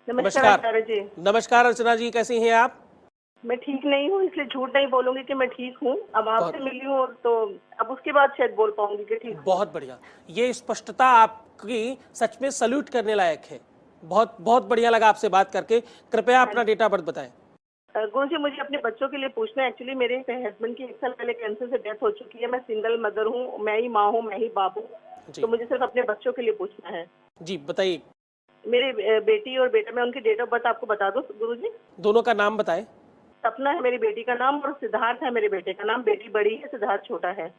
नमस्कार नमस्कार। आचार्य जी। नमस्कार अर्चना जी, कैसी हैं आप? मैं ठीक नहीं हूँ, इसलिए झूठ नहीं बोलूंगी कि मैं ठीक हूँ। अब बहुत आपसे मिली हूँ तो अब उसके बाद शायद बोल पाऊंगी कि ठीक हूँ। बहुत बढ़िया। ये स्पष्टता आपकी सच में सल्यूट करने लायक है। बहुत बहुत बढ़िया लगा आपसे बात करके। कृपया हाँ अपना जी। डेट ऑफ बर्थ बताएं। गुरु जी, मुझे अपने बच्चों के लिए पूछना है। एक्चुअली मेरे हस्बैंड की 1 साल पहले कैंसर से डेथ हो चुकी है। मैं सिंगल मदर हूँ, मैं ही माँ हूँ, मैं ही बाप हूँ। तो जी मुझे सिर्फ अपने बच्चों के लिए पूछना है। जी बताइए। मेरे बेटी और बेटा, मैं उनकी डेट ऑफ बर्थ आपको बता दूँ गुरु जी? दोनों का नाम बताएं। सपना है मेरी बेटी का नाम और सिद्धार्थ है मेरे बेटे का नाम। बेटी बड़ी है, सिद्धार्थ छोटा है।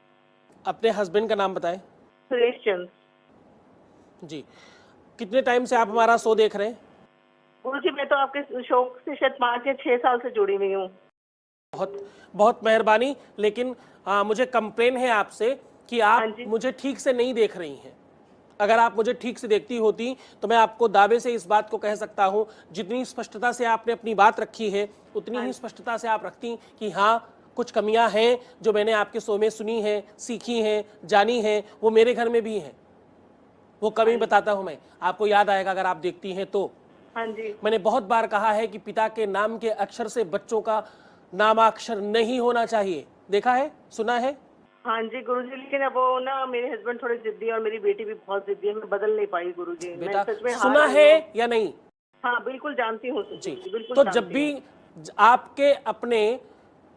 अपने हस्बैंड का नाम बताएं। सुरेश चंद्र। जी। कितने टाइम से आप हमारा शो देख रहे हैं? गुरु जी, मैं तो आपके शो से शायद 5 या 6 साल से जुड़ी हुई हूँ। बहुत बहुत मेहरबानी। लेकिन मुझे कंप्लेन है आपसे कि हाँ आप जी। मुझे ठीक से नहीं देख रही हैं। अगर आप मुझे ठीक से देखती होती तो मैं आपको दावे से इस बात को कह सकता हूं, जितनी स्पष्टता से आपने अपनी बात रखी है उतनी हाँ ही जी। स्पष्टता से आप रखती कि हाँ, कुछ कमियां हैं जो मैंने आपके शो में सुनी हैं, सीखी हैं, जानी हैं, वो मेरे घर में भी हैं। वो कमी हाँ जी। बताता हूं मैं, आपको याद आएगा अगर आप देखती हैं तो। हाँ जी। मैंने बहुत बार कहा है कि पिता के नाम के अक्षर से बच्चों का नामाक्षर नहीं होना चाहिए। देखा है, सुना है? हाँ जी गुरुजी, लेकिन अब वो ना मेरे हस्बैंड थोड़े जिद्दी है और मेरी बेटी भी बहुत जिद्दी है। मैं बदल नहीं पाई गुरुजी, मैं बेटा सच में हार सुना गई है हूँ। या नहीं? हाँ बिल्कुल जानती हूँ जी। गुरुजी, बिल्कुल तो जब जानती भी हूँ। आपके अपने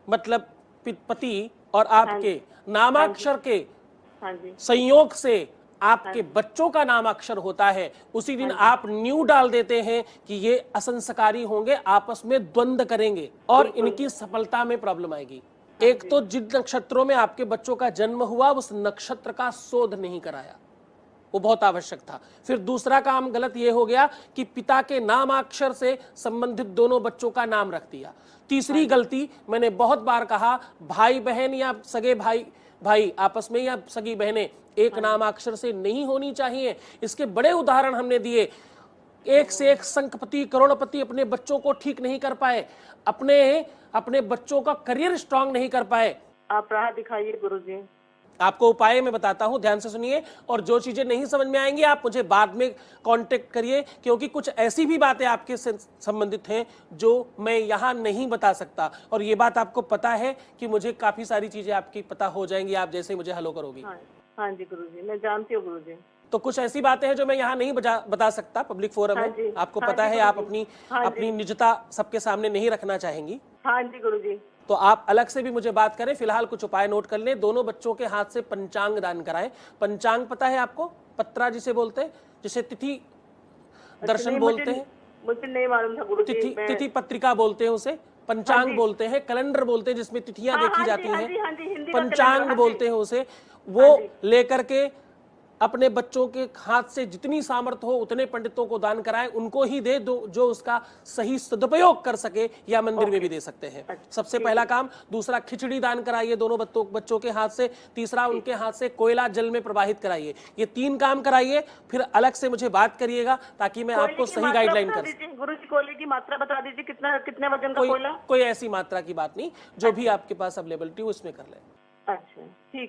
मतलब पति और हाँ आपके जी। हाँ जी। नामाक्षर के हाँ जी। संयोग से हाँ आपके जी। बच्चों का नामाक्षर होता है, उसी दिन हाँ जी। आप न्यू डाल देते हैं कि ये असंस्कारी होंगे, आपस में द्वंद्व करेंगे और बिल्कुल। इनकी सफलता में प्रॉब्लम आएगी। हाँ एक जी। तो जिन नक्षत्रों में आपके बच्चों का जन्म हुआ उस नक्षत्र का शोध नहीं कराया, वो बहुत आवश्यक था। फिर दूसरा काम गलत ये हो गया कि पिता के नामाक्षर से संबंधित दोनों बच्चों का नाम रख दिया। हाँ तीसरी जी। गलती, मैंने बहुत बार कहा, भाई बहन या सगे भाई भाई आपस में या सगी बहनें एक हाँ जी। नामाक्षर से नहीं होनी चाहिए। इसके बड़े उदाहरण हमने दिए। एक से एक संखपति करोड़पति अपने बच्चों को ठीक नहीं कर पाए, अपने अपने बच्चों का करियर स्ट्रांग नहीं कर पाए। आप राह दिखाइए गुरुजी। आपको उपाय मैं बताता हूं, ध्यान से सुनिए। और जो चीजें नहीं समझ में आएंगी आप मुझे बाद में कांटेक्ट करिए, क्योंकि कुछ ऐसी भी बातें आपके से संबंधित हैं जो मैं यहां नहीं बता सकता। और ये बात आपको पता है कि मुझे काफी सारी चीजें आपकी पता हो जाएंगी आप जैसे मुझे हेलो करोगी। हाँ। हाँ जी गुरुजी, मैं जानती हूँ गुरुजी। तो कुछ ऐसी बातें हैं जो मैं यहाँ नहीं बता सकता, पब्लिक फोरम हाँ है, जी। आपको हाँ पता जी है, आप गुरुजी। अपनी हाँ जी। अपनी निजता सबके सामने नहीं रखना चाहेंगी। हाँ जी गुरुजी। तो आप अलग से भी मुझे बात करें। फिलहाल कुछ उपाय नोट कर लें। दोनों बच्चों के हाथ से पंचांग दान कराएं। पंचांग पता है आपको? पत्रा जिसे बोलते हैं, जिसे तिथि अच्छा, दर्शन नहीं मुझे बोलते हैं, मुझे नहीं मालूम था गुरुजी। तिथि मैं। तिथि पत्रिका बोलते हैं उसे, हाँ पंचांग जी। बोलते हैं, कैलेंडर बोलते हैं जिसमें तिथियां हाँ देखी हाँ जी। जाती हाँ हैं, जी। हाँ जी, हिंदी का कैलेंडर। पंचांग हाँ जी। बोलते हैं उसे। वो हाँ जी। लेकर के अपने बच्चों के हाथ से जितनी सामर्थ्य हो उतने पंडितों को दान कराएं, उनको ही दे दो जो उसका सही सदुपयोग कर सके, या मंदिर में ओके। भी दे सकते हैं। अच्छा सबसे ठीक पहला है। काम। दूसरा, खिचड़ी दान कराइए दोनों बच्चों के हाथ से। तीसरा, ठीक उनके है। हाथ से कोयला जल में प्रवाहित कराइए। ये 3 काम कराइए, फिर अलग से मुझे बात करिएगा ताकि मैं कोयले आपको की सही मात्रा गाइडलाइन बता कर सकूं। दीजिए गुरुजी, कोयले की मात्रा बता दीजिए, कितना कितने वजन का कोई कोयला? कोई ऐसी मात्रा की बात नहीं, जो भी अच्छा। आपके पास अवेलेबिलिटी हो उसमें कर लें। अच्छा ठीक।